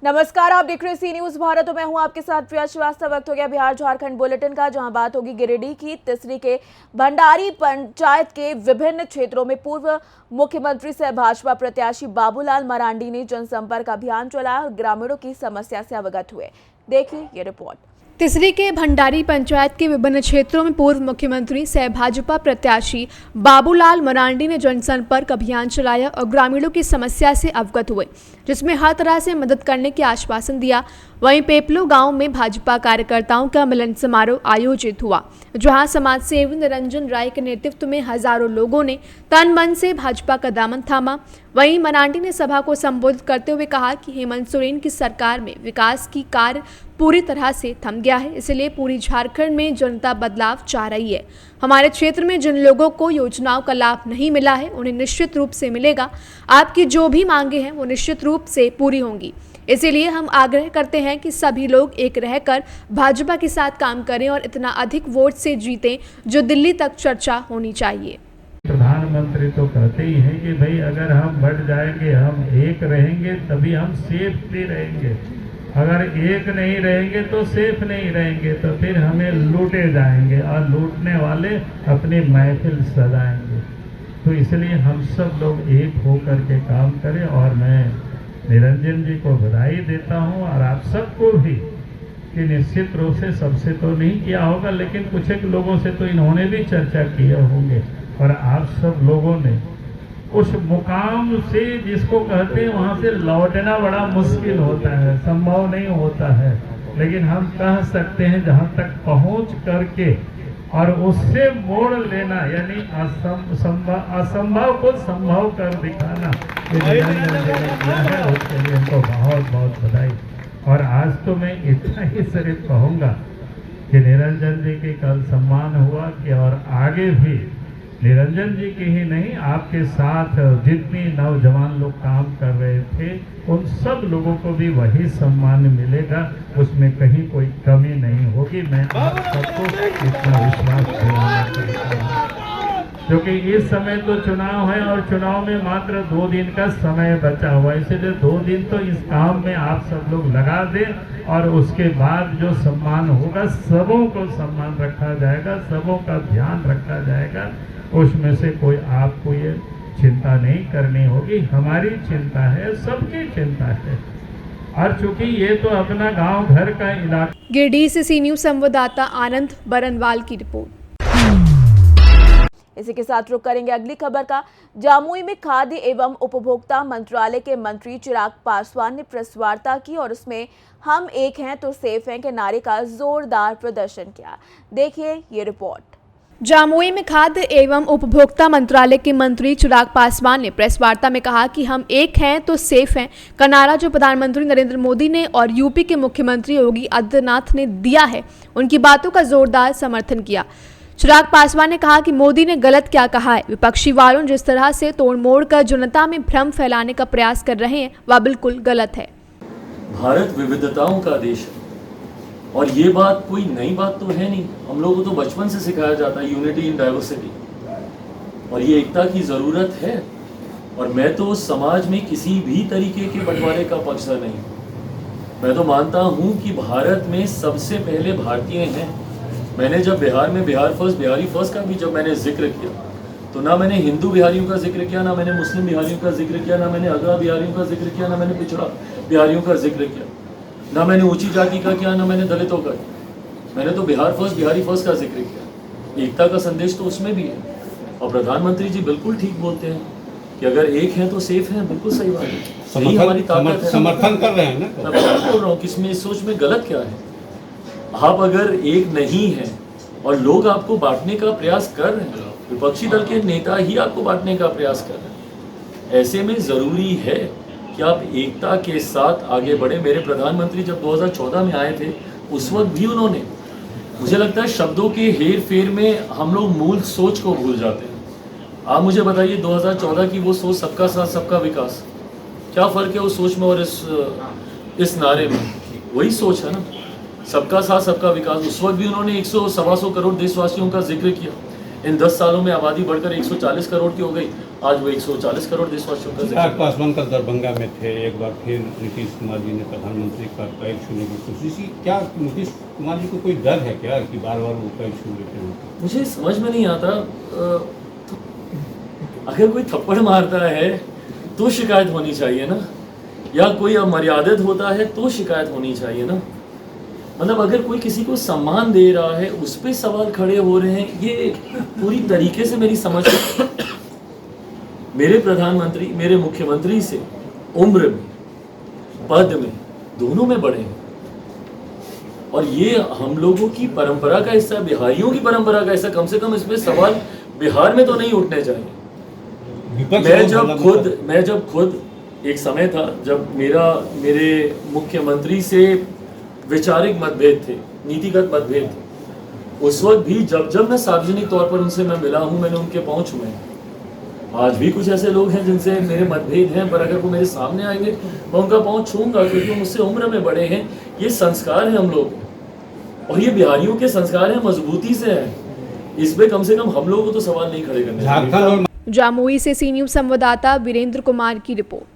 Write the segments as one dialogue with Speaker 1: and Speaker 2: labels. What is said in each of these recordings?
Speaker 1: नमस्कार, आप देख रहे हैं सी न्यूज भारत। मैं हूं आपके साथ प्रिया श्रीवास्तव। वक्त हो गया बिहार झारखंड बुलेटिन का, जहां बात होगी गिरिडीह की तिसरी के भंडारी पंचायत के विभिन्न क्षेत्रों में पूर्व मुख्यमंत्री सह भाजपा प्रत्याशी बाबूलाल मरांडी ने जनसंपर्क अभियान चलाया और ग्रामीणों की समस्या से अवगत हुए। देखिए ये रिपोर्ट।
Speaker 2: तिसरी के भंडारी पंचायत के विभिन्न क्षेत्रों में पूर्व मुख्यमंत्री सह भाजपा प्रत्याशी बाबूलाल मरांडी ने जनसंपर्क अभियान चलाया और ग्रामीणों की समस्या से अवगत हुए, जिसमें हर तरह से मदद करने के आश्वासन दिया। वहीं पेपलो गांव में भाजपा कार्यकर्ताओं का मिलन समारोह आयोजित हुआ, जहां समाज सेवी निरंजन राय के नेतृत्व में हजारों लोगों ने तन मन से भाजपा का दामन थामा। वहीं मरांडी ने सभा को संबोधित करते हुए कहा कि हेमंत सोरेन की सरकार में विकास की कार्य पूरी तरह से थम गया है, इसलिए पूरी झारखंड में जनता बदलाव चाह रही है। हमारे क्षेत्र में जिन लोगों को योजनाओं का लाभ नहीं मिला है, उन्हें निश्चित रूप से मिलेगा। आपकी जो भी मांगे हैं वो निश्चित रूप से पूरी होंगी। इसीलिए हम आग्रह करते हैं कि सभी लोग एक रहकर भाजपा के साथ काम करें और इतना अधिक वोट से जीतें जो दिल्ली तक चर्चा होनी चाहिए।
Speaker 3: प्रधानमंत्री तो कहते ही हैं कि भाई अगर हम बढ़ जाएंगे, हम एक रहेंगे, तभी हम सेफ भी रहेंगे। अगर एक नहीं रहेंगे तो सेफ नहीं रहेंगे, तो फिर हमें लूटे जाएंगे और लूटने वाले अपनी महफिल सजाएंगे। तो इसलिए हम सब लोग एक होकर के काम करें। और मैं निरंजन जी को बधाई देता हूं और आप सबको भी कि निश्चित रूप से सबसे तो नहीं किया होगा, लेकिन कुछ एक लोगों से तो इन्होंने भी चर्चा किए होंगे। और आप सब लोगों ने उस मुकाम से जिसको कहते हैं वहाँ से लौटना बड़ा मुश्किल होता है, संभव नहीं होता है, लेकिन हम कह सकते हैं जहाँ तक पहुँच करके और उससे मोड़ लेना, यानी असंभव को संभव कर दिखाना, ये किया है। उसके लिए उनको बहुत बहुत बधाई। और आज तो मैं इतना ही सिर्फ कहूँगा कि निरंजन जी के कल सम्मान हुआ कि और आगे भी निरंजन जी की ही नहीं, आपके साथ जितनी नौजवान लोग काम कर रहे थे उन सब लोगों को भी वही सम्मान मिलेगा, उसमें कहीं कोई कमी नहीं होगी। मैं आप सबको इतना विश्वास दिलाना चाहता हूँ, क्योंकि इस समय तो चुनाव है और चुनाव में मात्र 2 दिन का समय बचा हुआ है, इसलिए 2 दिन तो इस काम में आप सब लोग लगा दें और उसके बाद जो सम्मान होगा सबों को सम्मान रखा जाएगा, सबों का ध्यान रखा जाएगा। उसमें से कोई आपको ये चिंता नहीं करनी होगी, हमारी चिंता है, सबकी चिंता है। और चूंकि ये तो अपना गांव घर का इलाका।
Speaker 2: गिरिडीह से सी न्यूज संवाददाता आनंद बरनवाल की रिपोर्ट।
Speaker 1: इसी के साथ रुक करेंगे अगली खबर का। जामुई में खाद्य एवं उपभोक्ता मंत्रालय के मंत्री चिराग पासवान ने प्रेस वार्ता की और उसमें हम एक हैं तो सेफ हैं के नारे का जोरदार प्रदर्शन किया। देखिए ये रिपोर्ट।
Speaker 2: जामुई में खाद्य एवं उपभोक्ता मंत्रालय के मंत्री चिराग पासवान ने प्रेस वार्ता में कहा कि हम एक हैं तो सेफ हैं का नारा जो प्रधानमंत्री नरेंद्र मोदी ने और यूपी के मुख्यमंत्री योगी आदित्यनाथ ने दिया है, उनकी बातों का जोरदार समर्थन किया। चिराग पासवान ने कहा कि मोदी ने गलत क्या कहा है, विपक्षी वालों जिस तरह से तोड़ मोड़ कर जनता में भ्रम फैलाने का प्रयास कर रहे हैं वह बिल्कुल गलत है।
Speaker 4: भारत विविधताओं का देश है और ये बात कोई नई बात तो है नहीं, हम लोगों को तो बचपन से सिखाया जाता है यूनिटी इन डाइवर्सिटी, और ये एकता की ज़रूरत है। और मैं तो समाज में किसी भी तरीके के बंटवारे का पक्षधर नहीं हूँ। मैं तो मानता हूँ कि भारत में सबसे पहले भारतीय हैं। मैंने जब बिहार में बिहार फर्स्ट बिहारी फर्स्ट का भी जब मैंने जिक्र किया तो ना मैंने हिंदू बिहारियों का जिक्र किया, ना मैंने मुस्लिम बिहारियों का जिक्र किया, ना मैंने अगड़ा बिहारियों का जिक्र किया, ना मैंने पिछड़ा बिहारियों का जिक्र किया, ना मैंने ऊंची जाति का किया, ना मैंने दलितों का। मैंने तो बिहार फर्स्ट बिहारी फर्स्ट का जिक्र किया। एकता का संदेश तो उसमें भी है। और प्रधानमंत्री जी बिल्कुल ठीक बोलते हैं कि अगर एक हैं तो सेफ हैं, बिल्कुल सही बात है। यही हमारी ताकत है। समर्थन कर रहे हैं ना। मैं बोल रहा हूँ कि इसमें इस सोच में गलत क्या है। आप अगर एक नहीं हैं और लोग आपको बांटने का प्रयास कर रहे हैं, विपक्षी दल के नेता ही आपको बांटने का प्रयास कर रहे हैं, ऐसे में ज़रूरी है कि आप एकता के साथ आगे बढ़े। मेरे प्रधानमंत्री जब 2014 में आए थे उस वक्त भी उन्होंने, मुझे लगता है शब्दों के हेर फेर में हम लोग मूल सोच को भूल जाते हैं। आप मुझे बताइए 2014 की वो सोच सबका साथ सबका विकास, क्या फ़र्क है उस सोच में और इस नारे में? वही सोच है ना, सबका साथ सबका विकास। उस वक्त भी उन्होंने 100-125 करोड़ देशवासियों का जिक्र किया, इन 10 सालों में आबादी बढ़कर 140 करोड़ की हो गई। आज वो 140 करोड़ देशवासियों का
Speaker 5: चिराग पासवान का दरभंगा में थे, एक बार फिर नीतीश कुमार जी ने प्रधानमंत्री का पैर छूने की कोशिश की। क्या नीतीश कुमार जी को कोई डर है क्या कि बार बार वो पैर छू लेते हैं?
Speaker 4: मुझे समझ में नहीं आता। अगर कोई थप्पड़ मारता है तो शिकायत होनी चाहिए ना, या कोई अमर्यादित होता है तो शिकायत होनी चाहिए ना। मतलब अगर कोई किसी को सम्मान दे रहा है उस पर सवाल खड़े हो रहे हैं, ये पूरी तरीके से मेरी समझ मेरे प्रधानमंत्री मेरे मुख्यमंत्री से उम्र में, पद में, दोनों में बड़े हैं, और ये हम लोगों की परंपरा का हिस्सा, बिहारियों की परंपरा का हिस्सा। कम से कम इसमें सवाल बिहार में तो नहीं उठने चाहिए। मैं जब खुद एक समय था जब मेरे मुख्यमंत्री से वैचारिक मतभेद थे, नीतिगत मतभेद थे, उस वक्त भी जब मैं सार्वजनिक तौर पर उनसे मैं मिला हूं, मैंने उनके पहुंच छुए हैं। आज भी कुछ ऐसे लोग हैं जिनसे मेरे मतभेद हैं, पर अगर वो मेरे सामने आएंगे मैं उनका पहुंच छूंगा, क्योंकि वो मुझसे उम्र में बड़े हैं। ये संस्कार है हम लोग, और ये बिहारियों के संस्कार हैं, मजबूती से है। इस पे कम से कम हम लोगों को तो सवाल नहीं खड़े करने चाहिए।
Speaker 2: जामुई से सी न्यूज संवाददाता वीरेंद्र कुमार की रिपोर्ट।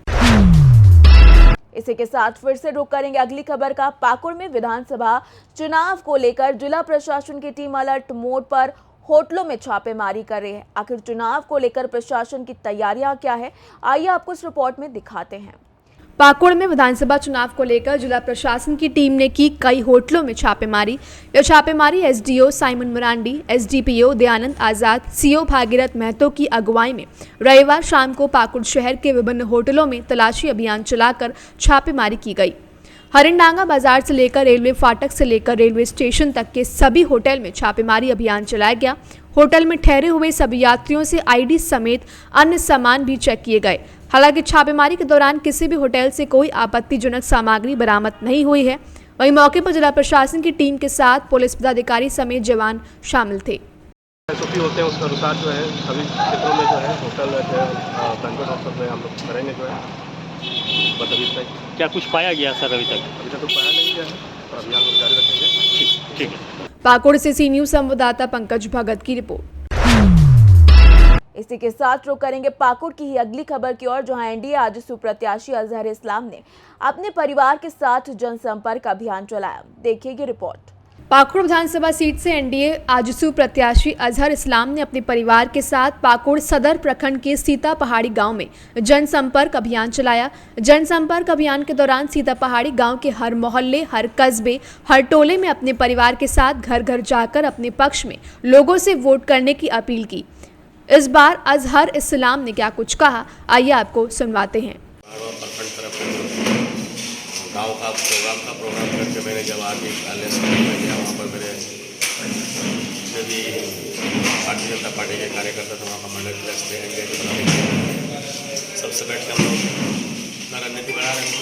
Speaker 1: इसी के साथ फिर से रुख करेंगे अगली खबर का। पाकुड़ में विधानसभा चुनाव को लेकर जिला प्रशासन की टीम अलर्ट मोड पर होटलों में छापेमारी कर रही है। आखिर चुनाव को लेकर प्रशासन की तैयारियां क्या है, आइए आपको इस रिपोर्ट में दिखाते हैं।
Speaker 2: पाकुड़ में विधानसभा चुनाव को लेकर जिला प्रशासन की टीम ने की कई होटलों में छापेमारी। यह छापेमारी SDO Simon Marandi, SDPO Dayanand Azad, CO Bhagirath Mahto की अगुवाई में रविवार शाम को पाकुड़ शहर के विभिन्न होटलों में तलाशी अभियान चलाकर छापेमारी की गई। हरिंडांगा बाजार से लेकर रेलवे फाटक से लेकर रेलवे स्टेशन तक के सभी होटल में छापेमारी अभियान चलाया गया। होटल में ठहरे हुए सभी यात्रियों से आईडी समेत अन्य सामान भी चेक किए गए। हालांकि छापेमारी के दौरान किसी भी होटल से कोई आपत्तिजनक सामग्री बरामद नहीं हुई है। वहीं मौके पर जिला प्रशासन की टीम के साथ पुलिस पदाधिकारी समेत जवान शामिल थे।
Speaker 6: एसओपी होते हैं उसके अनुसार जो है सभी क्षेत्रों में जो है होटल बैंक्वेट हॉल में हम लोग करेंगे जो है। बस अभी तक
Speaker 7: क्या कुछ पाया गया सर? अभी तक
Speaker 6: तो पाया नहीं गया है, तो अभियान को जारी रखेंगे।
Speaker 7: ठीक है।
Speaker 2: पाकुड़ से सी न्यूज संवाददाता पंकज भगत की रिपोर्ट।
Speaker 1: इसी के साथ रुख करेंगे पाकुड़ की ही अगली खबर की ओर, जहां एनडीए आजसू प्रत्याशी अजहर इस्लाम ने अपने परिवार के साथ जनसंपर्क अभियान चलाया। देखिए ये रिपोर्ट।
Speaker 2: पाकुड़ विधानसभा सीट से एनडीए आजसू प्रत्याशी अजहर इस्लाम ने अपने परिवार के साथ पाकुड़ सदर प्रखंड के सीता पहाड़ी गांव में जनसंपर्क अभियान चलाया। जनसंपर्क अभियान के दौरान सीता पहाड़ी गांव के हर मोहल्ले, हर कस्बे, हर टोले में अपने परिवार के साथ घर घर जाकर अपने पक्ष में लोगों से वोट करने की अपील की। इस बार अजहर इस्लाम ने क्या कुछ कहा, आइए आपको सुनवाते हैं।
Speaker 6: गाँव का प्रोग्राम करके मैंने जब आगे कालेज में गया, वहाँ पर मेरे जो भी भारतीय जनता पार्टी के कार्यकर्ता थे, वहाँ का मंडल प्रेस थे, सबसे बैठ के हम लोग अपना रणनीति बना रहे थे।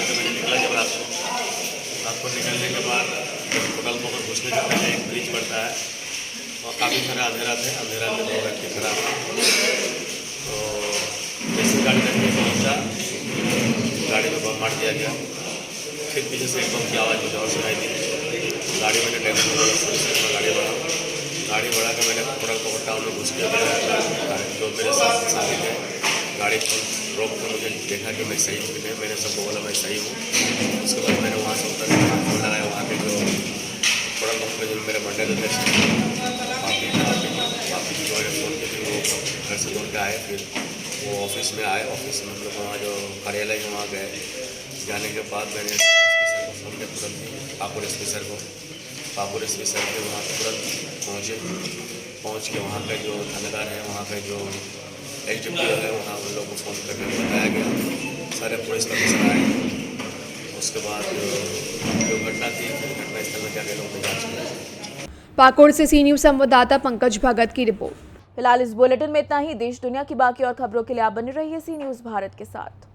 Speaker 6: मैंने निकला जब रात को निकलने के बाद होटल को घुसने से पहले एक ब्रिज पड़ता है, और काफ़ी सारा अंधेरा थे, अंधेरा में 2 व्यक्ति खड़ा था। तो जैसे गाड़ी रखने पहुँचा, गाड़ी में बम मार दिया गया। फिर पीछे से एक बम की आवाज़ मुझे और सुनाई दी। गाड़ी मैंने टेंशन में गाड़ी बढ़ा कर मैंने होटल को हटा उन्हें घुस के जो मेरे साथ साथी थे गाड़ी को रोक कर मुझे देखा कि मैं सही हूँ कि नहीं। मैंने सबको बोला मैं सही हूँ। उसके बाद मैंने वहाँ से उतर फोन लगाया। वहाँ के जो होटल में जो मेरे मंडल अध्यक्ष वापस जो है फ़ोन के फिर वो घर से दौड़ के आए। फिर वो ऑफिस में आए। ऑफिस में हम लोग वहाँ जो कार्यालय है वहाँ गए। जाने के बाद मैंने एस पी सर को फ़ोन किया, तुरंत पाकुड़ एस पी सर को। पाकुड़ एस पी सर के वहाँ तुरंत पहुँच के वहाँ पे जो थानेदार है, वहाँ पे जो एसडीपीओ है, वहाँ उन लोगों को फ़ोन करके बताया गया। सारे पुलिस ऑफिसर आए। उसके बाद जो घटना थी, घटनास्थल में जाके लोगों ने जाँच की।
Speaker 2: पाकुड़ से सी न्यूज संवाददाता पंकज भगत की रिपोर्ट।
Speaker 1: फिलहाल इस बुलेटिन में इतना ही। देश दुनिया की बाकी और खबरों के लिए आप बने रहिए सी न्यूज भारत के साथ।